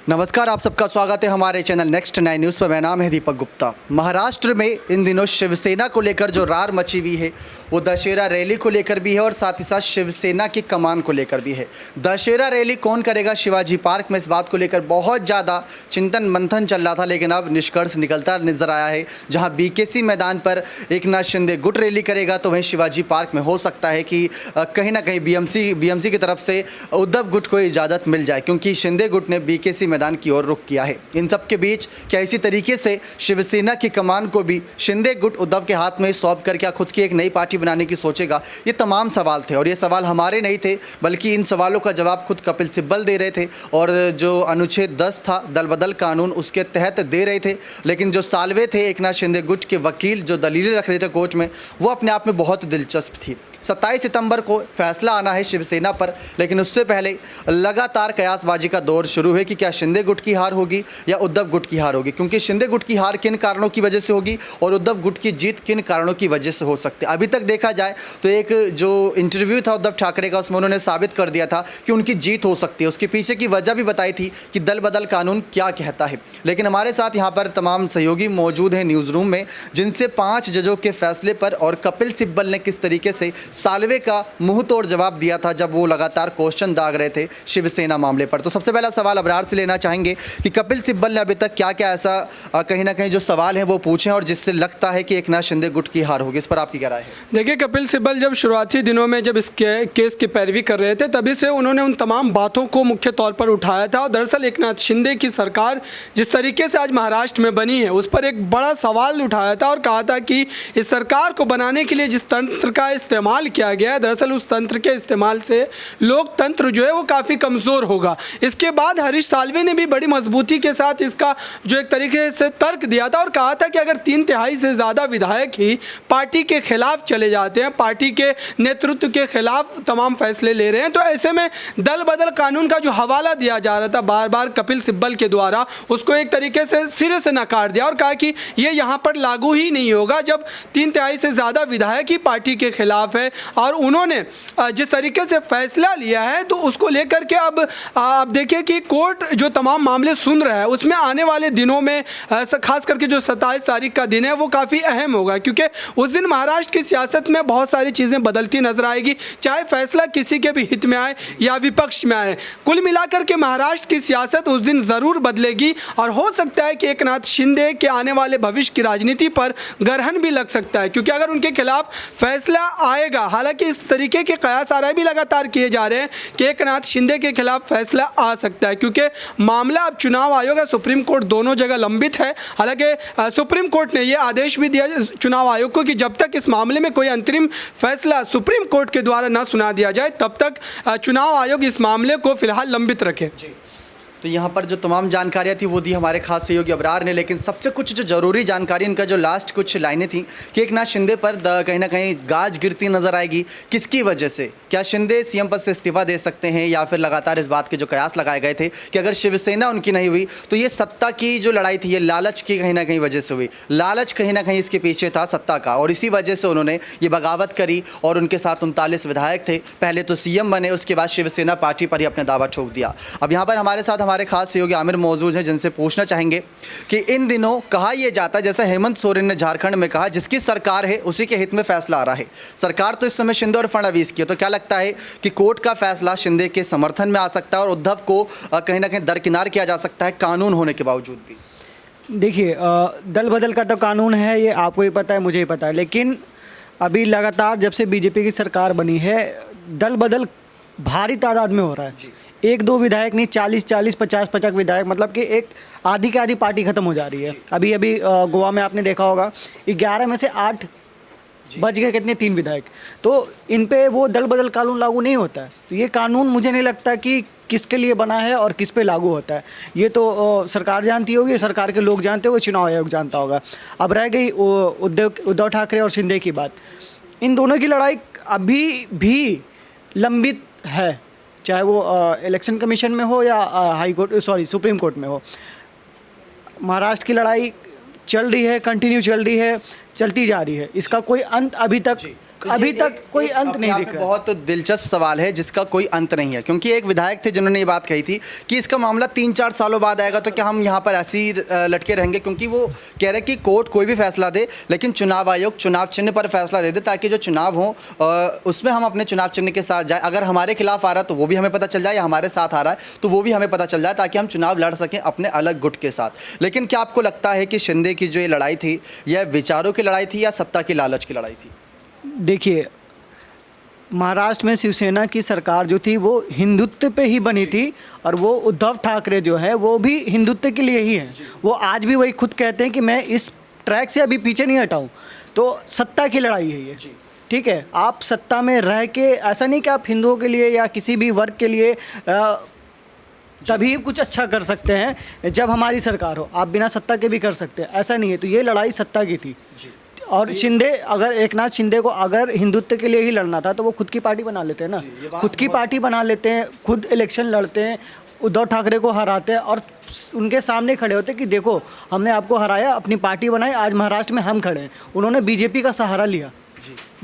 नमस्कार, आप सबका स्वागत है हमारे चैनल नेक्स्ट 9 न्यूज़ पर। मेरा नाम है दीपक गुप्ता। महाराष्ट्र में इन दिनों शिवसेना को लेकर जो रार मची हुई है वो दशहरा रैली को लेकर भी है और साथ ही साथ शिवसेना की कमान को लेकर भी है। दशहरा रैली कौन करेगा शिवाजी पार्क में, इस बात को लेकर बहुत ज़्यादा चिंतन मंथन चल रहा था, लेकिन अब निष्कर्ष निकलता नजर आया है। जहाँ बीकेसी मैदान पर एकनाथ शिंदे गुट रैली करेगा तो वहीं शिवाजी पार्क में हो सकता है कि कहीं ना कहीं बीएमसी की तरफ से उद्धव गुट को इजाज़त मिल जाए, क्योंकि शिंदे गुट ने बीकेसी मैदान की ओर रुख किया है। इन सब के बीच क्या इसी तरीके से शिवसेना की कमान को भी शिंदे गुट उद्धव के हाथ में सौंप कर क्या खुद की एक नई पार्टी बनाने की सोचेगा? ये तमाम सवाल थे और ये सवाल हमारे नहीं थे, बल्कि इन सवालों का जवाब खुद कपिल सिब्बल दे रहे थे और जो अनुच्छेद 10 था दल बदल कानून उसके तहत दे रहे थे। लेकिन जो साल्वे थे एकनाथ शिंदे गुट के वकील जो दलीलें रख रहे थे कोर्ट में, वो अपने आप में बहुत दिलचस्प थी। 27 सितंबर को फैसला आना है शिवसेना पर, लेकिन उससे पहले लगातार कयासबाजी का दौर शुरू है कि क्या शिंदे गुट की हार होगी या उद्धव गुट की हार होगी, क्योंकि शिंदे गुट की हार किन कारणों की वजह से होगी और उद्धव गुट की जीत किन कारणों की वजह से हो सकती है। अभी तक देखा जाए तो एक जो इंटरव्यू था उद्धव ठाकरे का, उसमें उन्होंने साबित कर दिया था कि उनकी जीत हो सकती है। उसके पीछे की वजह भी बताई थी कि दल बदल कानून क्या कहता है। लेकिन हमारे साथ यहाँ पर तमाम सहयोगी मौजूद हैं न्यूज़ रूम में, जिनसे 5 जजों के फैसले पर और कपिल सिब्बल ने किस तरीके से साल्वे का मुंह तोड़ जवाब दिया था जब वो लगातार क्वेश्चन दाग रहे थे शिवसेना मामले पर। तो सबसे पहला सवाल अबरार से लेना चाहेंगे कि कपिल सिब्बल ने अभी तक क्या क्या ऐसा कहीं ना कहीं जो सवाल हैं वो पूछे और जिससे लगता है कि एकनाथ शिंदे गुट की हार होगी, इस पर आपकी क्या राय है? देखिए, कपिल सिब्बल जब शुरुआती दिनों में जब इस केस की पैरवी कर रहे थे तभी से उन्होंने उन तमाम बातों को मुख्य तौर पर उठाया था। और दरअसल एकनाथ शिंदे की सरकार जिस तरीके से आज महाराष्ट्र में बनी है उस पर एक बड़ा सवाल उठाया था और कहा था कि इस सरकार को बनाने के लिए जिस तंत्र का इस्तेमाल किया गया है, दरअसल उस तंत्र के इस्तेमाल से लोकतंत्र जो है वो काफ़ी कमज़ोर होगा। इसके बाद हरीश साल्वे ने भी बड़ी मजबूती के साथ इसका जो एक तरीके से तर्क दिया था और कहा था कि अगर 3/3 से ज़्यादा विधायक ही पार्टी के खिलाफ चले जाते हैं, पार्टी के नेतृत्व के खिलाफ तमाम फैसले ले रहे हैं, तो ऐसे में दल बदल कानून का जो हवाला दिया जा रहा था बार बार कपिल सिब्बल के द्वारा, उसको एक तरीके से सिरे से नकार दिया और कहा कि ये यहाँ पर लागू ही नहीं होगा जब 3/3 से ज़्यादा विधायक ही पार्टी के खिलाफ है। और उन्होंने जिस तरीके से फैसला लिया है तो उसको लेकर के अब आप देखिए कि कोर्ट जो तमाम मामले सुन रहा है उसमें आने वाले दिनों में खास करके जो 27 तारीख का दिन है वो काफ़ी अहम होगा, क्योंकि उस दिन महाराष्ट्र की सियासत में बहुत सारी चीज़ें बदलती नजर आएगी, चाहे फैसला किसी के भी हित में आए या विपक्ष में आए। कुल मिलाकर के महाराष्ट्र की सियासत उस दिन ज़रूर बदलेगी और हो सकता है कि एकनाथ शिंदे के आने वाले भविष्य की राजनीति पर ग्रहण भी लग सकता है, क्योंकि अगर उनके खिलाफ फैसला आएगा, हालांकि इस तरीके के कयास आ रहे भी लगातार किए जा रहे हैं कि एकनाथ शिंदे के खिलाफ फैसला आ सकता है, क्योंकि मामला अब चुनाव आयोग और सुप्रीम कोर्ट दोनों जगह लंबित है। हालांकि सुप्रीम कोर्ट ने यह आदेश भी दिया चुनाव आयोग को कि जब तक इस मामले में कोई अंतरिम फैसला सुप्रीम कोर्ट के द्वारा न सुना दिया जाए तब तक चुनाव आयोग इस मामले को फिलहाल लंबित रखे। तो यहाँ पर जो तमाम जानकारियाँ थी वो दी हमारे खास सहयोगी अबरार ने, लेकिन सबसे कुछ जो ज़रूरी जानकारी इनका जो लास्ट कुछ लाइनें थी कि एकनाथ शिंदे पर कहीं ना कहीं गाज गिरती नज़र आएगी, किसकी वजह से? क्या शिंदे सीएम पद से इस्तीफा दे सकते हैं या फिर लगातार इस बात के जो कयास लगाए गए थे कि अगर शिवसेना उनकी नहीं हुई तो ये सत्ता की जो लड़ाई थी ये लालच की कहीं ना कहीं वजह से हुई। लालच कहीं ना कहीं इसके पीछे था सत्ता का और इसी वजह से उन्होंने ये बगावत करी और उनके साथ 39 विधायक थे, पहले तो सीएम बने, उसके बाद शिवसेना पार्टी पर ही अपना दावा ठोक दिया। अब यहाँ पर हमारे साथ हमारे खास सहयोगी आमिर मौजूद हैं, जिनसे पूछना चाहेंगे कि इन दिनों कहा यह जाता है, जैसे हेमंत सोरेन ने झारखंड में कहा जिसकी सरकार है उसी के हित में फैसला आ रहा है। सरकार तो इस समय शिंदे और फडणवीस की है, तो क्या लगता है कि कोर्ट का फैसला शिंदे के समर्थन में आ सकता है और उद्धव को कहीं ना कहीं दरकिनार किया जा सकता है कानून होने के बावजूद भी? देखिए, दल बदल का तो कानून है, ये आपको ही पता है, मुझे ही पता है, लेकिन अभी लगातार जब से बीजेपी की सरकार बनी है दल बदल भारी तादाद में हो रहा है। 1-2 विधायक नहीं, 40-40, 50-50 विधायक, मतलब कि एक आधी की आधी पार्टी खत्म हो जा रही है। अभी गोवा में आपने देखा होगा 11 में से 8 बच गए, कितने 3 विधायक। तो इन पे वो दल बदल कानून लागू नहीं होता है। तो ये कानून मुझे नहीं लगता कि किसके लिए बना है और किस पे लागू होता है, ये तो सरकार जानती होगी, सरकार के लोग जानते होंगे, चुनाव आयोग जानता होगा। अब रह गई उद्धव ठाकरे और शिंदे की बात। इन दोनों की लड़ाई अभी भी लंबित है, चाहे वो इलेक्शन कमीशन में हो या सुप्रीम कोर्ट में हो। महाराष्ट्र की लड़ाई चल रही है, कंटिन्यू चल रही है, चलती जा रही है, इसका कोई अंत अभी तक अभी ये तक कोई अंत अपने नहीं आप दिख में रहा है। बहुत दिलचस्प सवाल है जिसका कोई अंत नहीं है, क्योंकि एक विधायक थे जिन्होंने ये बात कही थी कि इसका मामला 3-4 सालों बाद आएगा तो क्या हम यहाँ पर ऐसे ही लटके रहेंगे, क्योंकि वो कह रहे हैं कि कोर्ट कोई भी फैसला दे लेकिन चुनाव आयोग चुनाव चिन्ह पर फैसला दे दे, ताकि जो चुनाव हो उसमें हम अपने चुनाव चिन्ह के साथ जाए। अगर हमारे खिलाफ आ रहा है तो वो भी हमें पता चल जाए, या हमारे साथ आ रहा है तो वो भी हमें पता चल जाए, ताकि हम चुनाव लड़ सकें अपने अलग गुट के साथ। लेकिन क्या आपको लगता है कि शिंदे की जो ये लड़ाई थी यह विचारों की लड़ाई थी या सत्ता की लालच की लड़ाई थी? देखिए, महाराष्ट्र में शिवसेना की सरकार जो थी वो हिंदुत्व पे ही बनी थी, और वो उद्धव ठाकरे जो है वो भी हिंदुत्व के लिए ही है। वो आज भी वही खुद कहते हैं कि मैं इस ट्रैक से अभी पीछे नहीं हटाऊं। तो सत्ता की लड़ाई है ये, ठीक है। आप सत्ता में रह के, ऐसा नहीं कि आप हिंदुओं के लिए या किसी भी वर्ग के लिए तभी कुछ अच्छा कर सकते हैं जब हमारी सरकार हो। आप बिना सत्ता के भी कर सकते हैं, ऐसा नहीं है। तो ये लड़ाई सत्ता की थी। और शिंदे, अगर एकनाथ शिंदे को अगर हिंदुत्व के लिए ही लड़ना था तो वो खुद की पार्टी बना लेते हैं ना, खुद की पार्टी बना लेते हैं, खुद इलेक्शन लड़ते हैं, उद्धव ठाकरे को हराते हैं और उनके सामने खड़े होते कि देखो हमने आपको हराया, अपनी पार्टी बनाई, आज महाराष्ट्र में हम खड़े हैं। उन्होंने बीजेपी का सहारा लिया,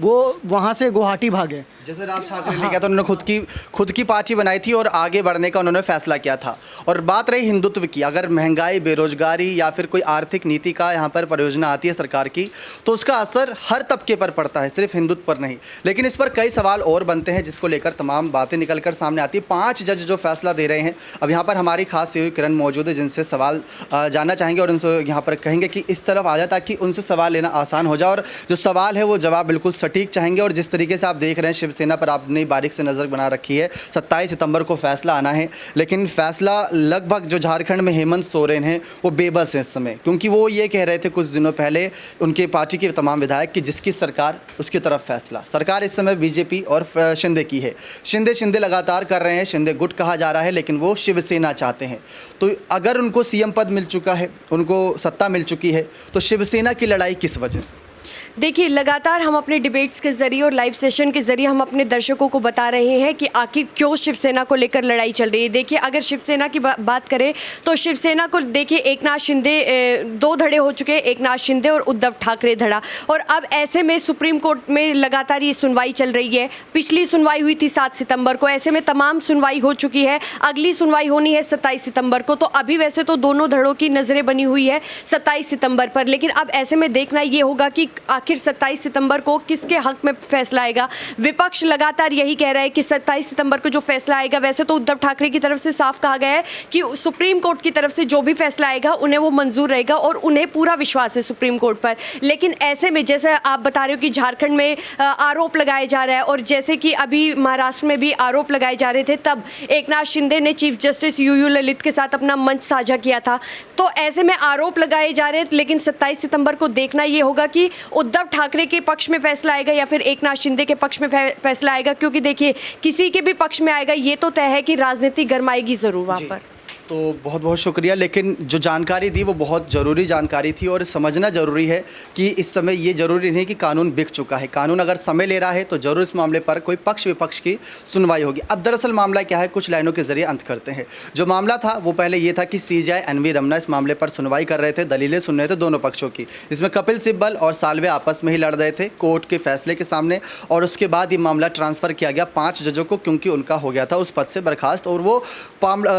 वो वहाँ से गुवाहाटी भागे। जैसे राज ठाकरे ने किया था, उन्होंने खुद की पार्टी बनाई थी और आगे बढ़ने का उन्होंने फैसला किया था। और बात रही हिंदुत्व की, अगर महंगाई, बेरोजगारी या फिर कोई आर्थिक नीति का यहाँ पर परियोजना आती है सरकार की, तो उसका असर हर तबके पर पड़ता है, सिर्फ हिंदुत्व पर नहीं। लेकिन इस पर कई सवाल और बनते हैं जिसको लेकर तमाम बातें निकल कर सामने आती है। 5 जज जो फैसला दे रहे हैं, अब यहाँ पर हमारी खास सहयोगी किरण मौजूद है जिनसे सवाल जानना चाहेंगे और उनसे यहाँ पर कहेंगे कि इस तरफ आ जाए ताकि उनसे सवाल लेना आसान हो जाए, और जो सवाल है वो जवाब बिल्कुल सटीक चाहेंगे। और जिस तरीके से आप देख रहे हैं शिवसेना पर आपने बारीक से नज़र बना रखी है, 27 सितंबर को फैसला आना है, लेकिन फैसला लगभग जो झारखंड में हेमंत सोरेन हैं वो बेबस हैं इस समय, क्योंकि वो ये कह रहे थे कुछ दिनों पहले उनके पार्टी के तमाम विधायक कि जिसकी सरकार उसकी तरफ फैसला। सरकार इस समय बीजेपी और शिंदे की है। शिंदे लगातार कर रहे हैं, शिंदे गुट कहा जा रहा है, लेकिन वो शिवसेना चाहते हैं। तो अगर उनको सीएम पद मिल चुका है, उनको सत्ता मिल चुकी है, तो शिवसेना की लड़ाई किस वजह से? देखिए, लगातार हम अपने डिबेट्स के ज़रिए और लाइव सेशन के ज़रिए हम अपने दर्शकों को बता रहे हैं कि आखिर क्यों शिवसेना को लेकर लड़ाई चल रही है। देखिए, अगर शिवसेना की बात करें तो शिवसेना को देखिए, एकनाथ शिंदे 2 धड़े हो चुके हैं, एकनाथ शिंदे और उद्धव ठाकरे धड़ा। और अब ऐसे में सुप्रीम कोर्ट में लगातार ये सुनवाई चल रही है। पिछली सुनवाई हुई थी 7 सितंबर को, ऐसे में तमाम सुनवाई हो चुकी है। अगली सुनवाई होनी है 27 सितंबर को। तो अभी वैसे तो दोनों धड़ों की नज़रें बनी हुई है 27 सितंबर पर, लेकिन अब ऐसे में देखना ये होगा कि आखिर 27 सितंबर को किसके हक में फैसला आएगा। विपक्ष लगातार यही कह रहा है कि 27 सितंबर को जो फैसला आएगा, वैसे तो उद्धव ठाकरे की तरफ से साफ कहा गया है कि सुप्रीम कोर्ट की तरफ से जो भी फैसला आएगा उन्हें वो मंजूर रहेगा और उन्हें पूरा विश्वास है सुप्रीम कोर्ट पर। लेकिन ऐसे में जैसे आप बता रहे हो कि झारखंड में आरोप लगाया जा रहा है और जैसे कि अभी महाराष्ट्र में भी आरोप लगाए जा रहे थे, तब एकनाथ शिंदे ने चीफ जस्टिस यूयू ललित के साथ अपना मंच साझा किया था। तो ऐसे में आरोप लगाए जा रहे हैं, लेकिन 27 सितंबर को देखना ये होगा कि उद्धव ठाकरे के पक्ष में फैसला आएगा या फिर एकनाथ शिंदे के पक्ष में फैसला आएगा। क्योंकि देखिए, किसी के भी पक्ष में आएगा ये तो तय है कि राजनीति गरमाएगी जरूर वहां पर। तो बहुत बहुत शुक्रिया, लेकिन जो जानकारी दी वो बहुत ज़रूरी जानकारी थी और समझना ज़रूरी है कि इस समय ये ज़रूरी नहीं कि कानून बिक चुका है। कानून अगर समय ले रहा है तो ज़रूर इस मामले पर कोई पक्ष विपक्ष की सुनवाई होगी। अब दरअसल मामला क्या है, कुछ लाइनों के ज़रिए अंत करते हैं। जो मामला था वो पहले ये था कि CJI NV रमना इस मामले पर सुनवाई कर रहे थे, दलीलें सुन रहे थे दोनों पक्षों की, जिसमें कपिल सिब्बल और साल्वे आपस में ही लड़ रहे थे कोर्ट के फैसले के सामने। और उसके बाद ये मामला ट्रांसफ़र किया गया 5 जजों को, क्योंकि उनका हो गया था उस पद से बर्खास्त, और वो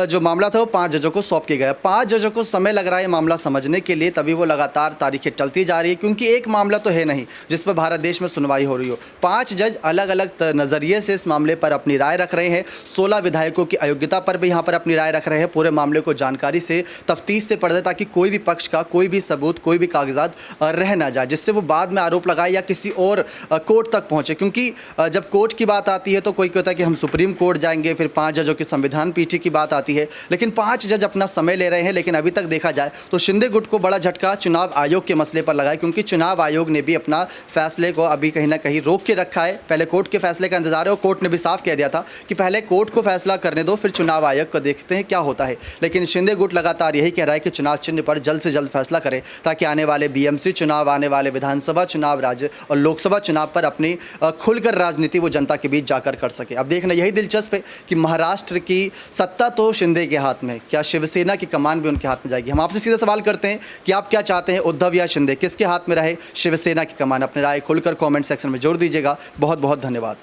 जो मामला था वो 5 जजों को सौंप के गया। 5 जजों को समय लग रहा है मामला समझने के लिए, तभी वो लगातार तारीखें टलती जा रही है, क्योंकि एक मामला तो है नहीं जिस पर भारत देश में सुनवाई हो रही हो। 5 जज अलग अलग नज़रिए से इस मामले पर अपनी राय रख रहे हैं। 16 विधायकों की अयोग्यता पर भी यहाँ पर अपनी राय रख रहे हैं। पूरे मामले को जानकारी से, तफ्तीश से पढ़ दे, ताकि कोई भी पक्ष का कोई भी सबूत, कोई भी कागजात रह ना जाए, जिससे वो बाद में आरोप लगाए या किसी और कोर्ट तक पहुँचे। क्योंकि जब कोर्ट की बात आती है तो कोई कहता है कि हम सुप्रीम कोर्ट जाएंगे, फिर 5 जजों की संविधान पीठ की बात आती है, लेकिन 5 जज अपना समय ले रहे हैं। लेकिन अभी तक देखा जाए तो शिंदे गुट को बड़ा झटका चुनाव आयोग के मसले पर लगा है, क्योंकि चुनाव आयोग ने भी अपना फैसले को अभी कहीं ना कहीं रोक के रखा है। पहले कोर्ट के फैसले का इंतजार है और कोर्ट ने भी साफ कह दिया था कि पहले कोर्ट को फैसला करने दो, फिर चुनाव आयोग को देखते हैं क्या होता है। लेकिन शिंदे गुट लगातार यही कह रहा है कि चुनाव चिन्ह पर जल्द से जल्द फैसला करे, ताकि आने वाले BMC चुनाव, आने वाले विधानसभा चुनाव, राज्य और लोकसभा चुनाव पर अपनी खुलकर राजनीति वो जनता के बीच जाकर कर सके। अब देखना यही दिलचस्प है कि महाराष्ट्र की सत्ता तो शिंदे के हाथ में, में क्या शिवसेना की कमान भी उनके हाथ में जाएगी? हम आपसे सीधा सवाल करते हैं कि आप क्या चाहते हैं, उद्धव या शिंदे, किसके हाथ में रहे शिवसेना की कमान? अपनी राय खुलकर कमेंट सेक्शन में जोड़ दीजिएगा। बहुत बहुत धन्यवाद।